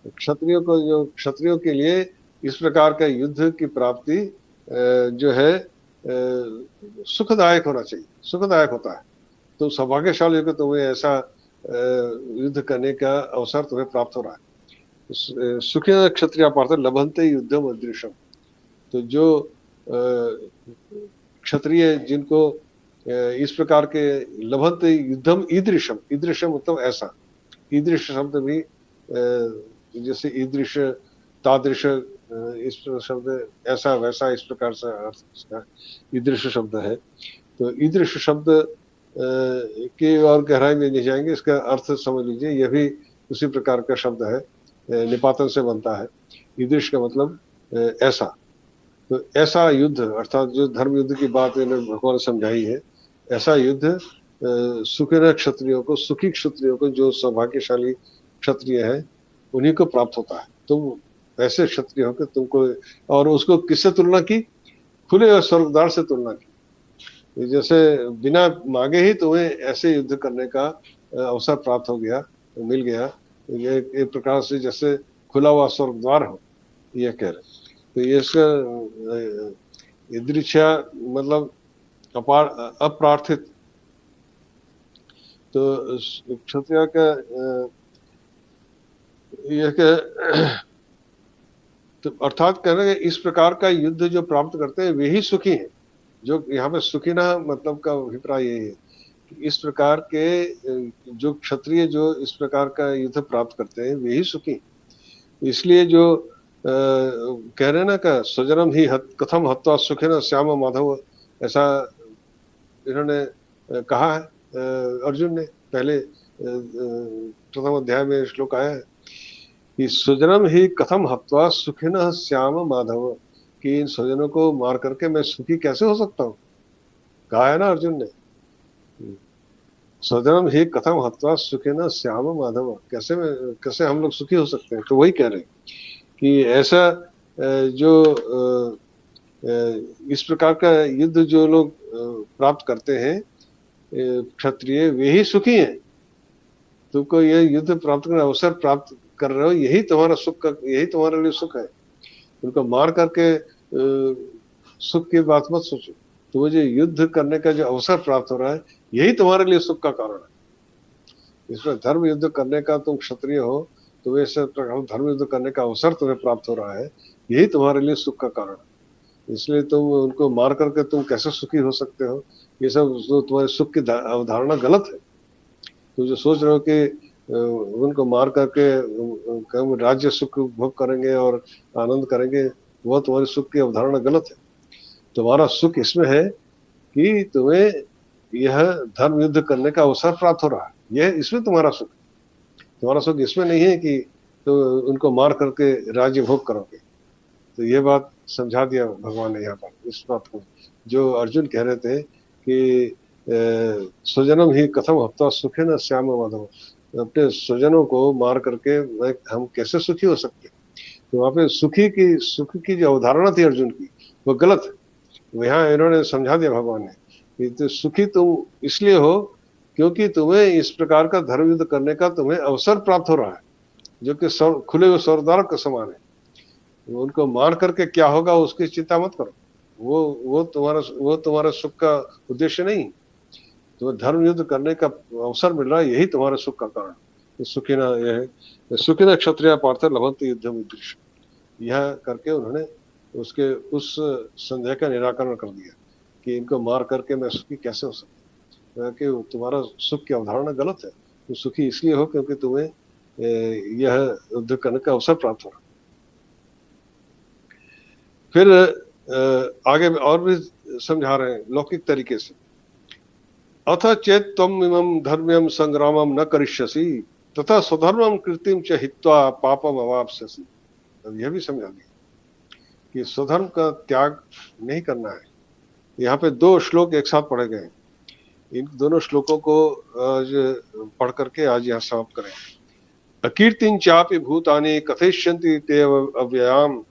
S1: क्षत्रियो को, जो क्षत्रियो के लिए इस प्रकार का युद्ध की प्राप्ति जो है सुखदायक होना चाहिए, सुखदायक होता है। तो सौभाग्यशाली हो कि तुम्हें ऐसा युद्ध करने का अवसर तुम्हें प्राप्त हो रहा है। सुखी क्षत्रिय पार्थ लभंते युद्धम अदृश्यम। तो जो क्षत्रिय जिनको इस प्रकार के लभंते युद्धम ईदृशम, ईदृशम मतलब ऐसा, ईदृश शब्द भी जैसे ईदृश, तादृश, इस शब्द ऐसा वैसा, इस प्रकार से अर्थ इसका ईदृश शब्द है। तो ईदृश शब्द की और गहराई में नहीं जाएंगे, इसका अर्थ समझ लीजिए। यह भी उसी प्रकार का शब्द है, निपातन से बनता है। ईदृश का मतलब ऐसा। तो ऐसा युद्ध, अर्थात जो धर्म युद्ध की बात इन्होंने भगवान समझाई है, ऐसा युद्ध सुखी क्षत्रियों को, सुखी क्षत्रियों को, जो सौभाग्यशाली क्षत्रिय है उन्हीं को प्राप्त होता है। तुम ऐसे क्षत्रिय हो कि तुमको, और उसको किससे तुलना की? खुले और स्वर्गद्वार से तुलना की। जैसे बिना मांगे ही तुम्हें ऐसे युद्ध करने का अवसर प्राप्त हो गया, मिल गया। ये एक प्रकार से जैसे खुला हुआ स्वर्गद्वार हो, ये कह रहे। तो ये इसका ईदृच्छा मतलब अप्रार्थित। तो क्षत्रिय का यह तो अर्थात कहने इस प्रकार का युद्ध जो प्राप्त करते हैं वे ही सुखी हैं। जो यहाँ पे सुखी ना मतलब का अभिप्राय यही है कि इस प्रकार के जो क्षत्रिय जो इस प्रकार का युद्ध प्राप्त करते हैं वे ही सुखी। इसलिए जो कह रहे ना का स्वजनम ही कथम हत्वा सुखिन श्याम माधव, ऐसा इन्होंने कहा है अर्जुन ने पहले प्रथम अध्याय में श्लोक आया है कि स्वजनम ही कथम हत्वा सुखिनः श्याम माधव, कि इन स्वजनों को मार करके मैं सुखी कैसे हो सकता हूँ, कहा है ना अर्जुन ने। स्वजनम ही कथम हत्वा सुखिनः श्याम माधव, कैसे हम लोग सुखी हो सकते हैं। तो वही कह रहे हैं कि ऐसा जो इस प्रकार का युद्ध जो लोग प्राप्त करते हैं क्षत्रिय, वे ही सुखी हैं। तुमको ये युद्ध प्राप्त करने अवसर प्राप्त कर रहे हो, यही तुम्हारा सुख का, यही तुम्हारे लिए सुख है। उनको मार करके सुख की बात मत सोचो। तो जो युद्ध करने का जो अवसर प्राप्त हो रहा है, यही तुम्हारे लिए सुख का कारण है। इसमें धर्म युद्ध करने का, तुम क्षत्रिय हो तो ऐसे प्रकार धर्म युद्ध करने का अवसर तुम्हें प्राप्त हो रहा है, यही तुम्हारे लिए सुख का कारण है। इसलिए तुम उनको मार करके तुम कैसे सुखी हो सकते हो, ये सब जो तुम्हारे सुख की अवधारणा गलत है। तो जो सोच रहे हो कि उनको मार करके हम राज्य सुख भोग करेंगे और आनंद करेंगे, वह तुम्हारी सुख की अवधारणा गलत है। तुम्हारा सुख इसमें है कि तुम्हें यह धर्म युद्ध करने का अवसर प्राप्त हो रहा है, यह इसमें तुम्हारा सुख है। तुम्हारा सुख इसमें नहीं है कि तो उनको मार करके राज्य भोग करोगे। तो ये बात समझा दिया भगवान ने यहाँ पर इस बात को, जो अर्जुन कह रहे थे कि स्वजनम ही कथम हत्वा सुखिनः श्याम माधव, अपने स्वजनों को मार करके हम कैसे सुखी हो सकते। तो वहां पे सुख की जो अवधारणा थी अर्जुन की, वो गलत है। यहाँ इन्होंने समझा दिया भगवान ने कि तो सुखी तुम इसलिए हो क्योंकि तुम्हें इस प्रकार का धर्म युद्ध करने का तुम्हें अवसर प्राप्त हो रहा है, जो कि खुले हुए स्वर्गद्वार के समान है। उनको मार करके क्या होगा उसकी चिंता मत करो, वो तुम्हारा सुख का उद्देश्य नहीं। तो धर्म युद्ध करने का अवसर मिल रहा है, यही तुम्हारे सुख का कारण है। सुखिना यह है, सुखिना क्षत्रिय पार्थ लभंत युद्धम ईदृश, यह करके उन्होंने उसके उस संदेह का निराकरण कर दिया कि इनको मार करके मैं सुखी कैसे हो सकता, कि तुम्हारा सुख की अवधारणा गलत है। तुम सुखी इसलिए हो क्योंकि तुम्हें यह युद्ध करने का अवसर प्राप्त हो रहा। फिर आगे और भी समझा रहे हैं लौकिक तरीके से। अथ चेत त्वम इमं धर्म्यम संग्रामम न करिष्यसि तथा स्वधर्मम कृतिम च हित्वा पापम अवाप्स्यसि। अब यह भी समझा दिया कि स्वधर्म का त्याग नहीं करना है। यहाँ पे दो श्लोक एक साथ पढ़े गए, इन दोनों श्लोकों को आज पढ़ करके आज यहाँ समाप्त करें। अकीर्तिं चापि भूतानि कथयिष्यन्ति ते अव्ययाम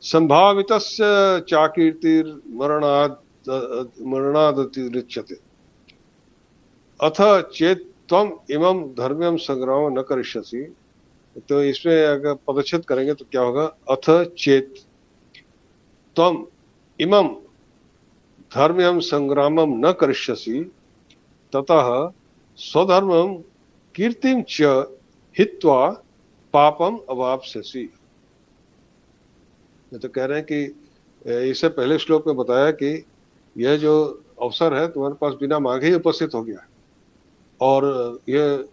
S1: संभावितस्य चाकीर्तिर्मरणादतिरिच्यते अथ चेत त्वम इमं धर्म्यम संग्राम न करिष्यसि। तो इसमें अगर पदच्छेद करेंगे तो क्या होगा, अथ चेत त्वम इमं धर्म्यम संग्रामम न करिष्यसि ततः स्वधर्मम कीर्तिम च हित्वा पापम अवाप्स्यसि। तो कह रहे हैं कि इससे पहले श्लोक में बताया कि यह जो अवसर है तुम्हारे पास बिना मांगे ही उपस्थित हो गया है और यह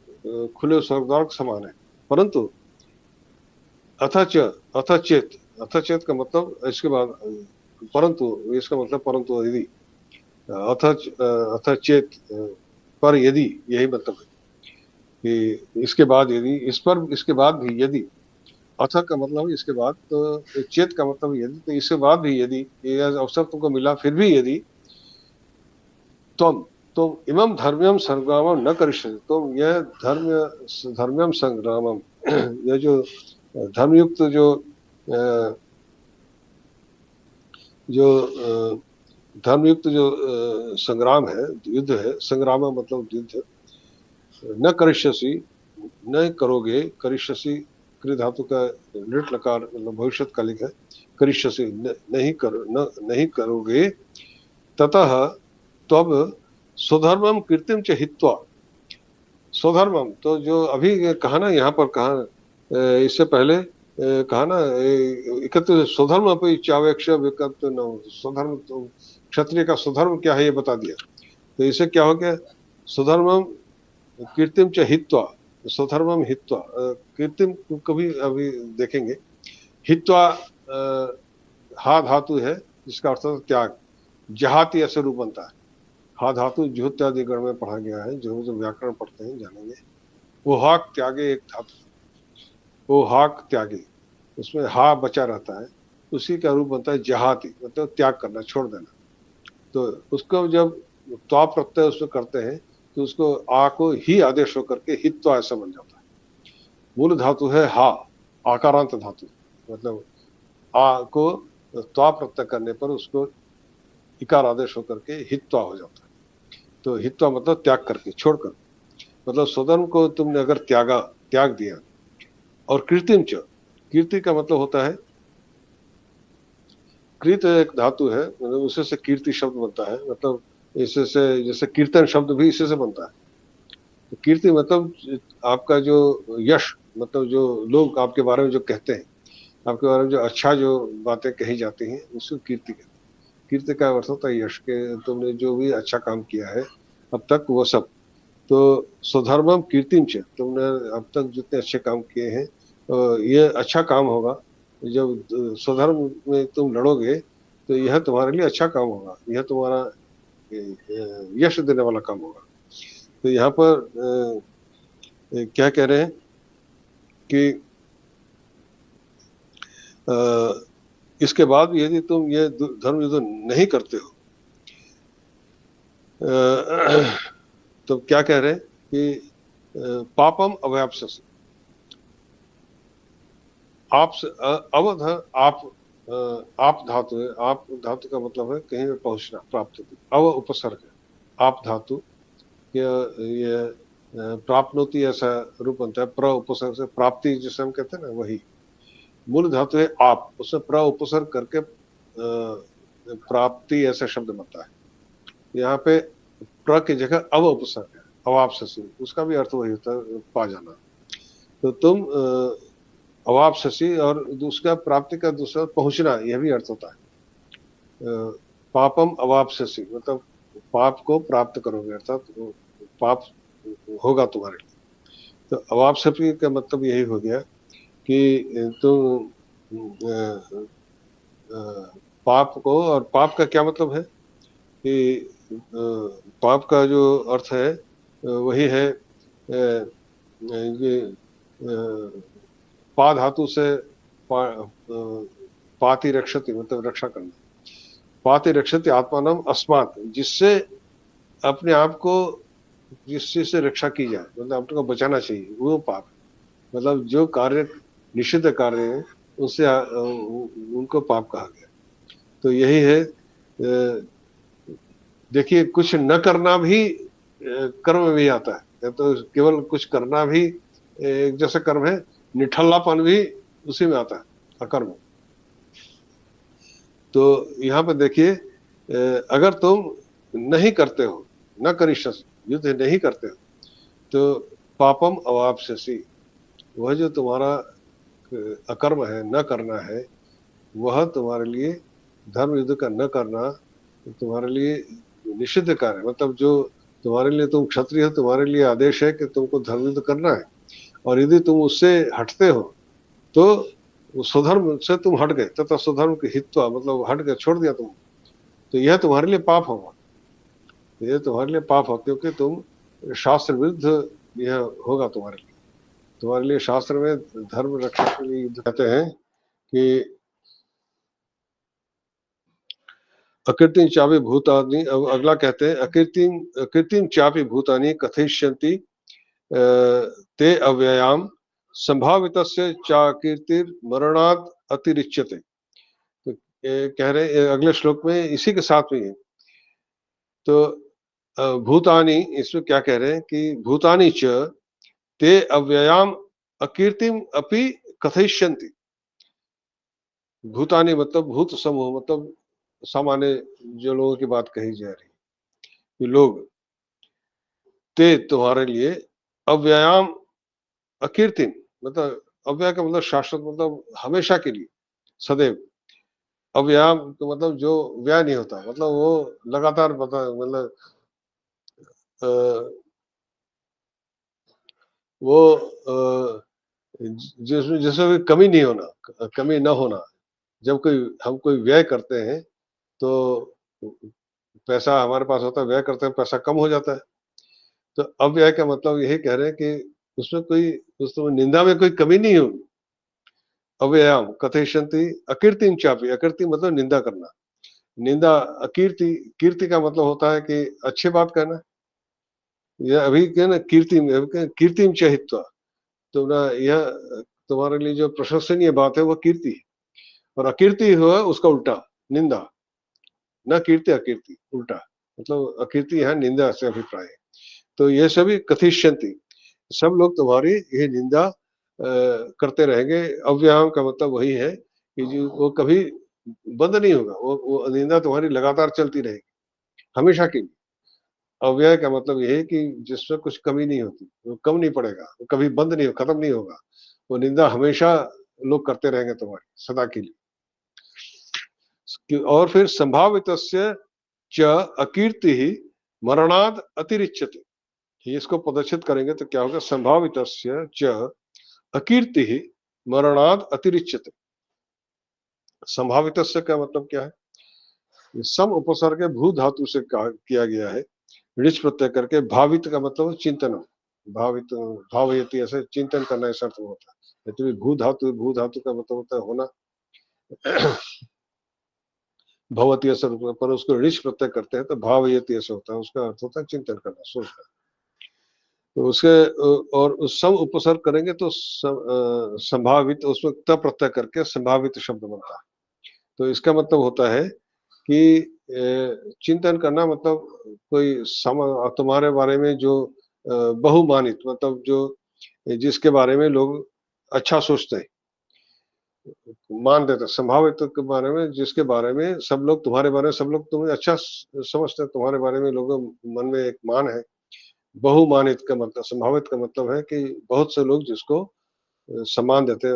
S1: खुले स्वर्गद्वार के समान है। परंतु अथ चेत का मतलब इसके बाद परंतु, इसका मतलब परंतु यदि, अथ चेत पर यदि, यही मतलब है कि इसके बाद यदि, इस पर इसके बाद भी यदि, अथ का मतलब इसके बाद, तो चेत का मतलब यदि, तो इसके बाद भी यदि ये अवसर तुमको मिला फिर भी यदि तुम इमं धर्म्यम संग्रामम न करिष्यसि, तुम यह धर्म्यम संग्रामम, यह जो धर्मयुक्त धर्मयुक्त जो संग्राम है, युद्ध है, संग्राम मतलब युद्ध, न करिष्यसि न करोगे, करिष्यसि क्रिय धातु का लिट लकार मतलब भविष्य कालिक है, करिष्यसि नहीं करोगे, ततः तब स्वधर्मम कीर्तिम च हित्वा, स्वधर्मम तो जो अभी कहा ना, यहाँ पर कहा, इससे पहले कहा ना, एकत्र स्वधर्म अपनी चावेक्ष विकल्प न, स्वधर्म तो क्षत्रिय का स्वधर्म क्या है ये बता दिया। तो इससे क्या हो गया, स्वधर्मम कीर्तिम च हित्वा, स्वधर्मम हित्वा, कीर्तिम को कभी अभी देखेंगे, हित्वा हा धातु है जिसका अर्थ त्याग, जहाती ऐसे रूप बनता है। हा धातु जुहोत्यादि गण में पढ़ा गया है, जो व्याकरण पढ़ते हैं जानेंगे। वो हाक त्यागे एक धातु, वो हाक त्यागे, उसमें हा बचा रहता है, उसी का रूप बनता है जहाती, मतलब त्याग करना, छोड़ देना। तो उसको जब त्वा प्रत्यय उसमें करते हैं तो उसको आ को ही आदेश होकर के हित्वा ऐसा बन जाता है। मूल धातु है हा, आकारांत धातु, मतलब आ को त्वा प्रत्यय करने पर उसको इकार आदेश होकर के हित्वा हो जाता है। तो हित्वा मतलब त्याग करके, छोड़कर, मतलब स्वधर्म को तुमने अगर त्याग दिया। और कीर्तिम च, कीर्ति का मतलब होता है, कृत एक धातु है, मतलब उसे से कीर्ति शब्द बनता है, मतलब इसे से जैसे कीर्तन शब्द भी इसी से बनता है। तो कीर्ति मतलब आपका जो यश, मतलब जो लोग आपके बारे में जो कहते हैं, आपके बारे में जो अच्छा जो बातें कही जाती हैं, उसको कीर्ति कहते हैं। कीर्ति का अर्थ होता है यश के, तुमने जो भी अच्छा काम किया है अब तक वो सब। तो स्वधर्मम कीर्तिम च, तुमने अब तक जितने अच्छे काम किए हैं, ये अच्छा काम होगा। जब स्वधर्म में तुम लड़ोगे तो यह तुम्हारे लिए अच्छा काम होगा, यह तुम्हारा यश देने वाला काम होगा। तो यहाँ पर क्या कह रहे हैं कि इसके बाद भी यदि तुम ये धर्म युद्ध नहीं करते हो, तो क्या कह रहे हैं कि पापम अव्याप्स्यसि, आप अवध आप धातु है, आप धातु का मतलब है कहीं पे पहुंचना, प्राप्त होती, अव उपसर्ग है, आप धातु ये प्राप्नोति ऐसा रूप बनता है, प्र उपसर्ग से प्राप्ति जिसे हम कहते हैं ना, वही मूल धातु है आप, उसमें प्र उपसर्ग करके प्राप्ति ऐसा शब्द बनता है। यहाँ पे प्र की जगह अव उपसर्ग है, अवाप्स्यसि, उसका भी अर्थ वही होता है, पा जाना। तो तुम अवाप्स्यसि, और दूसरा प्राप्ति का दूसरा पहुंचना, यह भी अर्थ होता है। पापम अवाप्स्यसि मतलब पाप को प्राप्त करोगे, अर्थात पाप होगा तुम्हारे लिए। तो अवाप्स्यसि का मतलब यही हो गया कि तुम पाप को, और पाप का क्या मतलब है कि पाप का जो अर्थ है वही है ये पा धातु से पाति रक्षति, मतलब रक्षा करना, पाति रक्षति आत्मानम अस्मात्, जिससे अपने आप को, जिस चीज से रक्षा की जाए, मतलब अपने को बचाना चाहिए, वो पाप है। मतलब जो कार्य निषिद्ध कार्य है उससे उनको पाप कहा गया। तो यही है, देखिए कुछ न करना भी कर्म में भी आता है, तो केवल कुछ करना भी एक जैसा कर्म है, निठल्लापन भी उसी में आता है, अकर्म। तो यहाँ पर देखिए, अगर तुम नहीं करते हो, न करिष्यसि, युद्ध नहीं करते हो, तो पापम अवाप्स्यसि, वह जो तुम्हारा अकर्म है, न करना है, वह तुम्हारे लिए, धर्म युद्ध का न करना तुम्हारे लिए निषिद्ध कार्य, मतलब जो तुम्हारे लिए, तुम क्षत्रिय हो, तुम्हारे लिए आदेश है कि तुमको धर्म युद्ध करना है, और यदि तुम उससे हटते हो तो स्वधर्म से तुम हट गए, तथा स्वधर्म के हित्वा मतलब हट गए, छोड़ दिया तुम, तो यह तुम्हारे लिए पाप होगा, यह तुम्हारे लिए पाप हो, क्योंकि तुम शास्त्र विरुद्ध यह होगा तुम्हारे लिए। तुम्हारे लिए शास्त्र में धर्म रक्षा के लिए युद्ध कहते हैं कि अकीर्तिम चापि भूतानि, अब अगला कहते हैं अकीर्तिम चापि भूतानि कथयिष्यन्ति ते अव्ययाम संभावितस्य चाकीर्तिर मरणात् अतिरिच्यते। तो कह रहे अगले श्लोक में इसी के साथ में है। तो भूतानि, इसमें क्या कह रहे हैं कि भूतानि च ते अव्ययाम अकीर्तिम अपि कथयिष्यन्ति। भूतानि मतलब भूत समूह, मतलब सामान्य जो लोगों की बात कही जा रही है, लोग, ते तुम्हारे लिए, अव्ययाम अकीर्तिम मतलब अव्यय का मतलब शाश्वत, मतलब हमेशा के लिए, सदैव। अव्यायाम तो मतलब जो व्यय नहीं होता, मतलब वो लगातार मतलब वो जिसमें जिसमें कमी नहीं होना, कमी न होना। जब कोई हम कोई व्यय करते हैं तो पैसा हमारे पास होता है, व्यय करते हैं, पैसा कम हो जाता है। तो अव्यय का मतलब यही कह रहे हैं कि उसमें निंदा में कोई कमी नहीं होगी। अव्ययाम कथयिष्यन्ति अकीर्तिं चापि, अकीर्ति मतलब निंदा करना। निंदा अकीर्ति, कीर्ति का मतलब होता है कि अच्छी बात कहना। यह अभी क्या ना कीर्तिम च हित्वा, तो ना यह तुम्हारे लिए जो प्रशंसनीय बात है वह कीर्ति है, और अकीर्ति हुआ उसका उल्टा निंदा। न कीर्ति अकीर्ति उल्टा, मतलब अकीर्ति है निंदा से अभिप्राय है। तो ये सभी कथिष्यन्ति, सब लोग तुम्हारी ये निंदा करते रहेंगे। अव्याम का मतलब वही है कि जो वो कभी बंद नहीं होगा, वो निंदा तुम्हारी लगातार चलती रहेगी हमेशा के लिए। अव्यय का मतलब ये है कि जिसमें कुछ कमी नहीं होती, वो कम नहीं पड़ेगा, वो कभी बंद नहीं, खत्म नहीं होगा। वो निंदा हमेशा लोग करते रहेंगे तुम्हारी, सदा के लिए। और फिर संभावितस्य च अकीर्ति ही मरणाद अतिरिच्यते, इसको प्रदर्शित करेंगे तो क्या होगा? संभावितस्य च अकीर्ति ही मरणाद अतिरिच्यते। संभावितस्य का मतलब क्या है? सम उपसर्ग भू धातु से किया गया है, ऋच प्रत्यय करके। भावित का मतलब चिंतन, भावित भावयति ऐसे चिंतन करना ऐसा अर्थ होता है। तो भू धातु का मतलब होता है होना। भवती ऐसा, पर उसको ऋच प्रत्यय करते हैं तो भावयति ऐसा होता है, उसका अर्थ होता है चिंतन करना, सोचना। तो उसके और उस सम उपसर्ग करेंगे तो संभावित, उसमें त प्रत्यय करके संभावित शब्द बनता है। तो इसका मतलब होता है कि चिंतन करना, मतलब कोई तुम्हारे बारे में जो बहुमानित, मतलब जो जिसके बारे में लोग अच्छा सोचते हैं, मान देते हैं। संभावित के बारे में, जिसके बारे में सब लोग, तुम्हारे बारे में सब लोग तुम्हें अच्छा समझते हैं, तुम्हारे बारे में लोगों मन में एक मान है। बहुमानित का मतलब, संभावित का मतलब है कि बहुत से लोग जिसको सम्मान देते,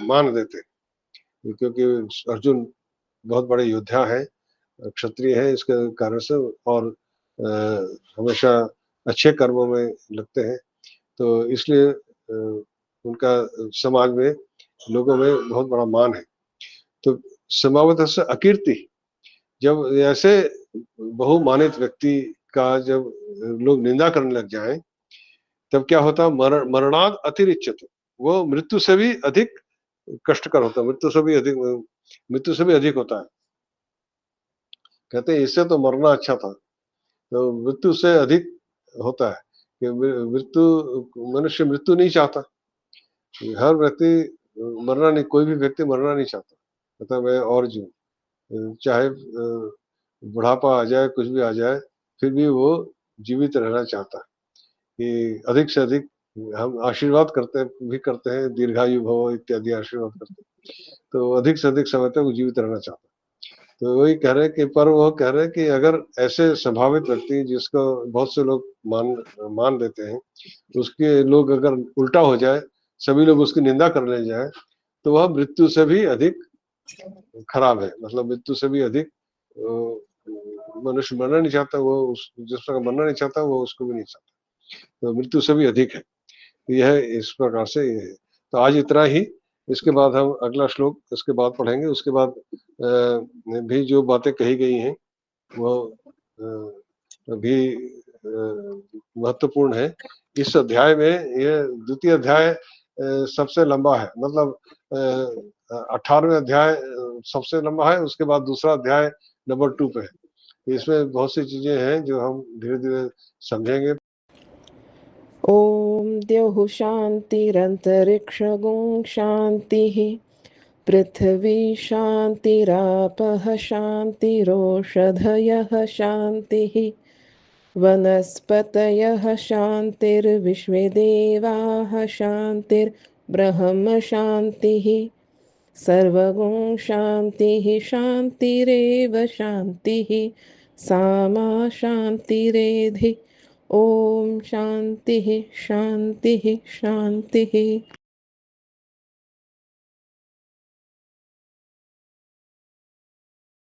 S1: मान देते, क्योंकि अर्जुन बहुत बड़े योद्धा है, क्षत्रिय है, इसके कारण से, और हमेशा अच्छे कर्मों में लगते हैं, तो इसलिए उनका समाज में, लोगों में बहुत बड़ा मान है। तो संभावतः से अकीर्ति, जब ऐसे बहुमानित व्यक्ति का जब लोग निंदा करने लग जाएं, तब क्या होता है? मरणाद अतिरिच्यते, वो मृत्यु से भी अधिक कष्टकर होता है, मृत्यु से भी अधिक होता है। कहते हैं इससे तो मरना अच्छा था। तो मृत्यु से अधिक होता है कि मनुष्य मृत्यु नहीं चाहता। हर व्यक्ति मरना नहीं, कोई भी व्यक्ति मरना नहीं चाहता, मतलब मैं और जीऊं, चाहे बुढ़ापा आ जाए, कुछ भी आ जाए, फिर भी वो जीवित रहना चाहता है। कि अधिक से अधिक हम आशीर्वाद करते हैं, दीर्घायु भव इत्यादि आशीर्वाद करते हैं, तो अधिक से अधिक समय तक वो जीवित रहना चाहता है। तो वही कह रहे हैं कि, पर वो कह रहे हैं कि अगर ऐसे संभावित व्यक्ति जिसको बहुत से लोग मान देते हैं, उसके लोग अगर उल्टा हो जाए, सभी लोग उसकी निंदा करने जाए, तो वह मृत्यु से भी अधिक खराब है। मतलब मृत्यु से भी अधिक मनुष्य मरना नहीं चाहता, वो जिस प्रकार मरना नहीं चाहता, वो उसको भी नहीं चाहता, तो मृत्यु से भी अधिक है। यह इस प्रकार से ये है। तो आज इतना ही। इसके बाद हम अगला श्लोक इसके बाद पढ़ेंगे। उसके बाद भी जो बातें कही गई हैं वो भी महत्वपूर्ण है। इस अध्याय में यह द्वितीय अध्याय सबसे लंबा है, मतलब 18वें अध्याय सबसे लंबा है, उसके बाद दूसरा अध्याय नंबर 2 पे है। इसमें बहुत सी चीजें हैं जो हम धीरे धीरे समझेंगे।
S3: ॐ द्यौः शान्तिरन्तरिक्षगुं शान्तिः पृथिवी शान्तिरापः शान्तिरोषधयः शान्तिः वनस्पतयः शान्तिर्विश्वे देवाः शान्तिर्ब्रह्म शान्तिः सर्वगुं शान्तिः शान्तिरेव शान्तिः सामा शान्तिरेधि ॐ शान्तिः शान्तिः शान्तिः।